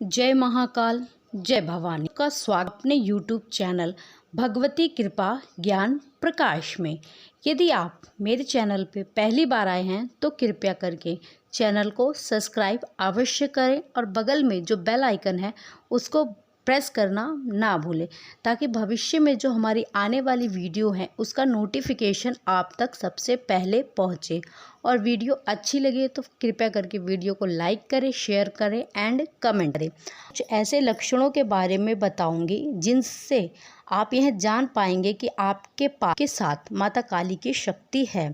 जय महाकाल, जय भवानी का स्वागत अपने YouTube चैनल भगवती कृपा ज्ञान प्रकाश में। यदि आप मेरे चैनल पे पहली बार आए हैं तो कृपया करके चैनल को सब्सक्राइब अवश्य करें और बगल में जो बेल आइकन है उसको प्रेस करना ना भूलें, ताकि भविष्य में जो हमारी आने वाली वीडियो है उसका नोटिफिकेशन आप तक सबसे पहले पहुंचे। और वीडियो अच्छी लगे तो कृपया करके वीडियो को लाइक करें, शेयर करें एंड कमेंट करें। कुछ ऐसे लक्षणों के बारे में बताऊंगी जिनसे आप यह जान पाएंगे कि आपके पास के साथ माता काली की शक्ति है,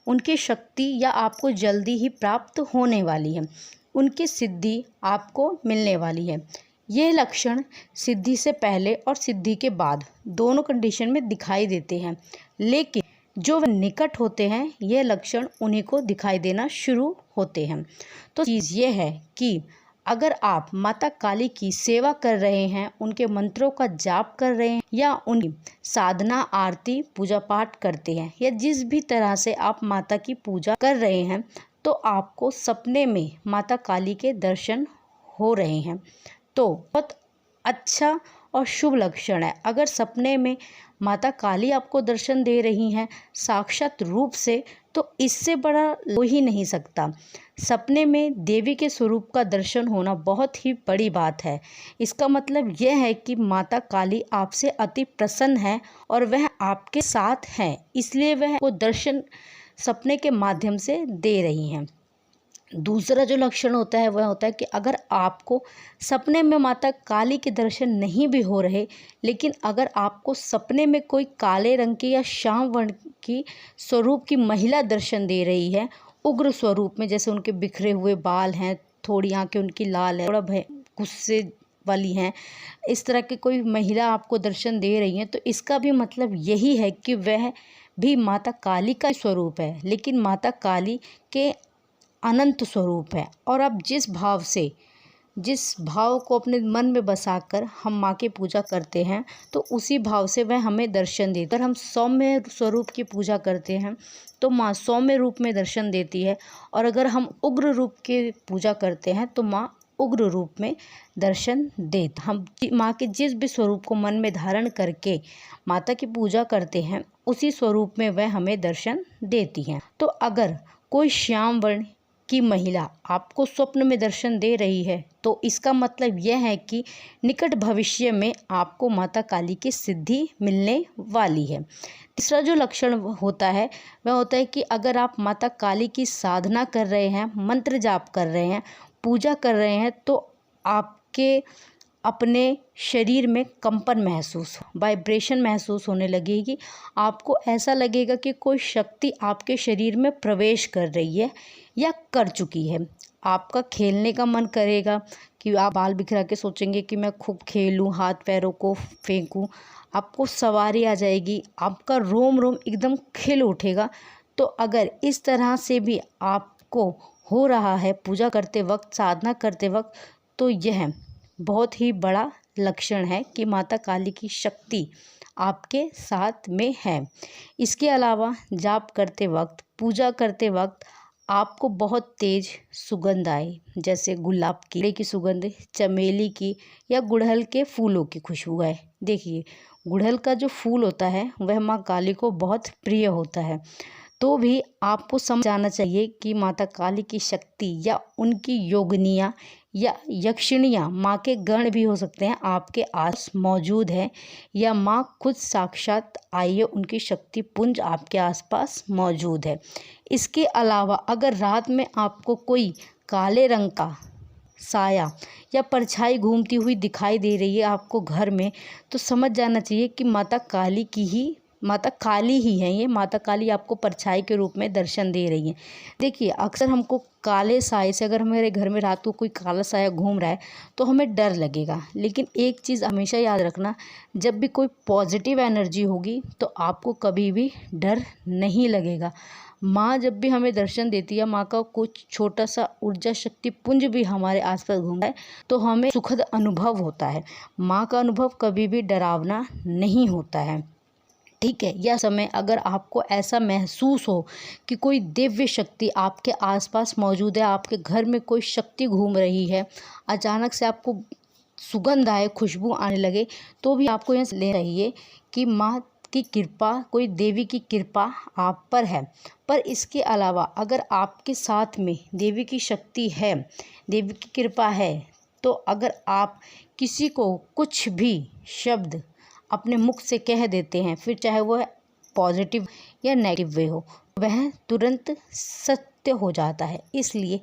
उनकी शक्ति या आपको जल्दी ही प्राप्त होने वाली है, उनकी सिद्धि आपको मिलने वाली है। यह लक्षण सिद्धि से पहले और सिद्धि के बाद दोनों कंडीशन में दिखाई देते हैं, लेकिन जो निकट होते हैं यह लक्षण उन्हीं को दिखाई देना शुरू होते हैं। तो चीज़ ये है कि अगर आप माता काली की सेवा कर रहे हैं, उनके मंत्रों का जाप कर रहे हैं या उनकी साधना आरती पूजा पाठ करते हैं या जिस भी तरह से आप माता की पूजा कर रहे हैं, तो आपको सपने में माता काली के दर्शन हो रहे हैं, तो बहुत अच्छा और शुभ लक्षण है। अगर सपने में माता काली आपको दर्शन दे रही हैं साक्षात रूप से, तो इससे बड़ा हो ही नहीं सकता। सपने में देवी के स्वरूप का दर्शन होना बहुत ही बड़ी बात है। इसका मतलब यह है कि माता काली आपसे अति प्रसन्न है और वह आपके साथ हैं, इसलिए वह को दर्शन सपने के माध्यम से दे रही हैं। दूसरा जो लक्षण होता है वह होता है कि अगर आपको सपने में माता काली के दर्शन नहीं भी हो रहे, लेकिन अगर आपको सपने में कोई काले रंग की या श्याम वर्ण की स्वरूप की महिला दर्शन दे रही है, उग्र स्वरूप में, जैसे उनके बिखरे हुए बाल हैं, थोड़ी आंखें उनकी लाल है, थोड़ा गुस्से वाली हैं, इस तरह की कोई महिला आपको दर्शन दे रही है, तो इसका भी मतलब यही है कि वह भी माता काली का स्वरूप है, लेकिन माता काली के अनंत स्वरूप है। और अब जिस भाव को अपने मन में बसाकर हम माँ की पूजा करते हैं, तो उसी भाव से वह हमें दर्शन देती है। अगर हम सौम्य स्वरूप की पूजा करते हैं तो माँ सौम्य रूप में दर्शन देती है, और अगर हम उग्र रूप की पूजा करते हैं तो माँ उग्र रूप में दर्शन देती। हम माँ के जिस भी स्वरूप को मन में धारण करके माता की पूजा करते हैं, उसी स्वरूप में वह हमें दर्शन देती हैं। तो अगर कोई श्याम वर्ण की महिला आपको स्वप्न में दर्शन दे रही है, तो इसका मतलब यह है कि निकट भविष्य में आपको माता काली की सिद्धि मिलने वाली है। तीसरा जो लक्षण होता है वह होता है कि अगर आप माता काली की साधना कर रहे हैं, मंत्र जाप कर रहे हैं, पूजा कर रहे हैं, तो आपके अपने शरीर में कंपन महसूस, वाइब्रेशन महसूस होने लगेगी। आपको ऐसा लगेगा कि कोई शक्ति आपके शरीर में प्रवेश कर रही है या कर चुकी है। आपका खेलने का मन करेगा कि आप बाल बिखरा के सोचेंगे कि मैं खूब खेलूं, हाथ पैरों को फेंकूं, आपको सवारी आ जाएगी, आपका रोम रोम एकदम खिल उठेगा। तो अगर इस तरह से भी आपको हो रहा है पूजा करते वक्त, साधना करते वक्त, तो यह बहुत ही बड़ा लक्षण है कि माता काली की शक्ति आपके साथ में है। इसके अलावा जाप करते वक्त, पूजा करते वक्त आपको बहुत तेज सुगंध आए, जैसे गुलाब की सुगंध, चमेली की या गुड़हल के फूलों की खुशबू आए। देखिए, गुड़हल का जो फूल होता है वह माँ काली को बहुत प्रिय होता है। तो भी आपको समझ जाना चाहिए कि माता काली की शक्ति या उनकी योगिनियाँ या यक्षिणियाँ, माँ के गण भी हो सकते हैं, आपके आस मौजूद है, या माँ खुद साक्षात आई है, उनकी शक्ति पुंज आपके आसपास मौजूद है। इसके अलावा अगर रात में आपको कोई काले रंग का साया या परछाई घूमती हुई दिखाई दे रही है आपको घर में, तो समझ जाना चाहिए कि माता काली ही है। ये माता काली आपको परछाई के रूप में दर्शन दे रही हैं। देखिए, अक्सर हमको काले साए से, अगर हमारे घर में रात को कोई काला साया घूम रहा है तो हमें डर लगेगा, लेकिन एक चीज़ हमेशा याद रखना, जब भी कोई पॉजिटिव एनर्जी होगी तो आपको कभी भी डर नहीं लगेगा। माँ जब भी हमें दर्शन देती है, माँ का कुछ छोटा सा ऊर्जा शक्ति पुंज भी हमारे आसपास घूमता है, तो हमें सुखद अनुभव होता है। माँ का अनुभव कभी भी डरावना नहीं होता है। ठीक है। यह समय अगर आपको ऐसा महसूस हो कि कोई दिव्य शक्ति आपके आसपास मौजूद है, आपके घर में कोई शक्ति घूम रही है, अचानक से आपको सुगंध आए, खुशबू आने लगे, तो भी आपको यह ले रहिए कि माँ की कृपा, कोई देवी की कृपा आप पर है। पर इसके अलावा अगर आपके साथ में देवी की शक्ति है, देवी की कृपा है, तो अगर आप किसी को कुछ भी शब्द अपने मुख से कह देते हैं, फिर चाहे वह पॉजिटिव या नेगेटिव वे हो, वह तुरंत सत्य हो जाता है। इसलिए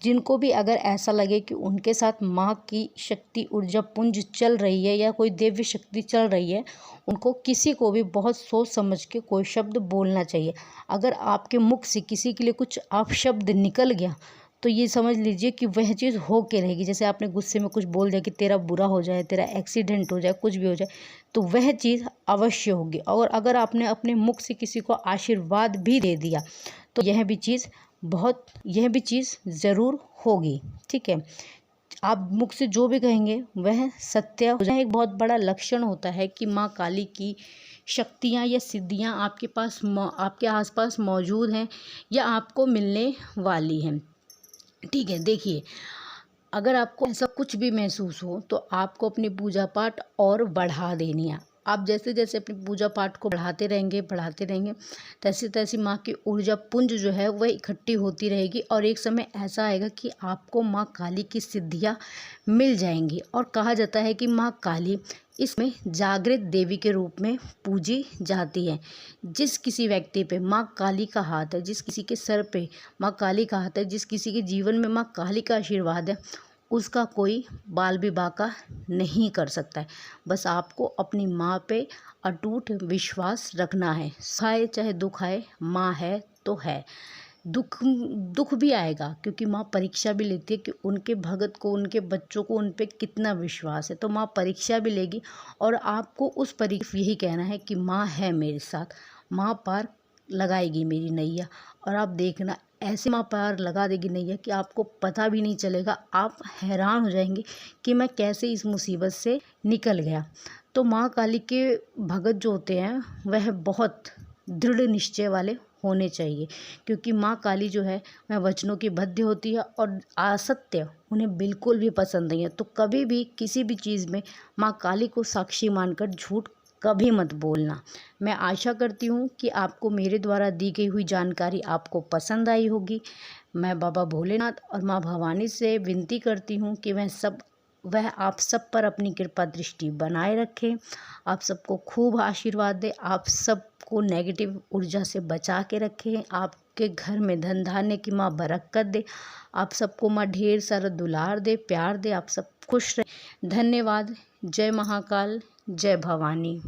जिनको भी अगर ऐसा लगे कि उनके साथ माँ की शक्ति ऊर्जा पुंज चल रही है या कोई दिव्य शक्ति चल रही है, उनको किसी को भी बहुत सोच समझ के कोई शब्द बोलना चाहिए। अगर आपके मुख से किसी के लिए कुछ अपशब्द निकल गया, तो ये समझ लीजिए कि वह चीज़ हो के रहेगी। जैसे आपने गुस्से में कुछ बोल दिया कि तेरा बुरा हो जाए, तेरा एक्सीडेंट हो जाए, कुछ भी हो जाए, तो वह चीज़ अवश्य होगी। और अगर आपने अपने मुख से किसी को आशीर्वाद भी दे दिया, तो यह भी चीज़ ज़रूर होगी। ठीक है। आप मुख से जो भी कहेंगे वह सत्य हो जाए। एक बहुत बड़ा लक्षण होता है कि माँ काली की शक्तियाँ या सिद्धियाँ आपके आसपास मौजूद हैं या आपको मिलने वाली हैं। ठीक है। देखिए, अगर आपको ऐसा कुछ भी महसूस हो, तो आपको अपनी पूजा पाठ और बढ़ा देनी है। आप जैसे जैसे अपनी पूजा पाठ को बढ़ाते रहेंगे, तैसे तैसे माँ की ऊर्जा पुंज जो है वह इकट्ठी होती रहेगी, और एक समय ऐसा आएगा कि आपको माँ काली की सिद्धियाँ मिल जाएंगी। और कहा जाता है कि माँ काली इसमें जागृत देवी के रूप में पूजी जाती है। जिस किसी व्यक्ति पे माँ काली का हाथ है, जिस किसी के सर पे माँ काली का हाथ है, जिस किसी के जीवन में माँ काली का आशीर्वाद है, उसका कोई बाल भी बाका नहीं कर सकता है। बस आपको अपनी माँ पे अटूट विश्वास रखना है। खाए चाहे दुख आए, माँ है तो है। दुख भी आएगा, क्योंकि माँ परीक्षा भी लेती है कि उनके भगत को, उनके बच्चों को उन पे कितना विश्वास है। तो माँ परीक्षा भी लेगी, और आपको उस परीक्षा यही कहना है कि माँ है मेरे साथ, माँ पार लगाएगी मेरी नैया। और आप देखना, ऐसे माँ पार लगा देगी नैया कि आपको पता भी नहीं चलेगा। आप हैरान हो जाएंगे कि मैं कैसे इस मुसीबत से निकल गया। तो माँ काली के भगत जो होते हैं वह बहुत दृढ़ निश्चय वाले होने चाहिए, क्योंकि माँ काली जो है वह वचनों की बद्ध होती है, और असत्य उन्हें बिल्कुल भी पसंद नहीं है। तो कभी भी किसी भी चीज़ में माँ काली को साक्षी मानकर झूठ कभी मत बोलना। मैं आशा करती हूँ कि आपको मेरे द्वारा दी गई हुई जानकारी आपको पसंद आई होगी। मैं बाबा भोलेनाथ और माँ भवानी से विनती करती हूँ कि वह आप सब पर अपनी कृपा दृष्टि बनाए रखें, आप सबको खूब आशीर्वाद दे, आप सबको नेगेटिव ऊर्जा से बचा के रखें, आपके घर में धन धान्य की माँ बरकत दे, आप सबको माँ ढेर सारा दुलार दे, प्यार दे, आप सब खुश रहें। धन्यवाद। जय महाकाल, जय भवानी।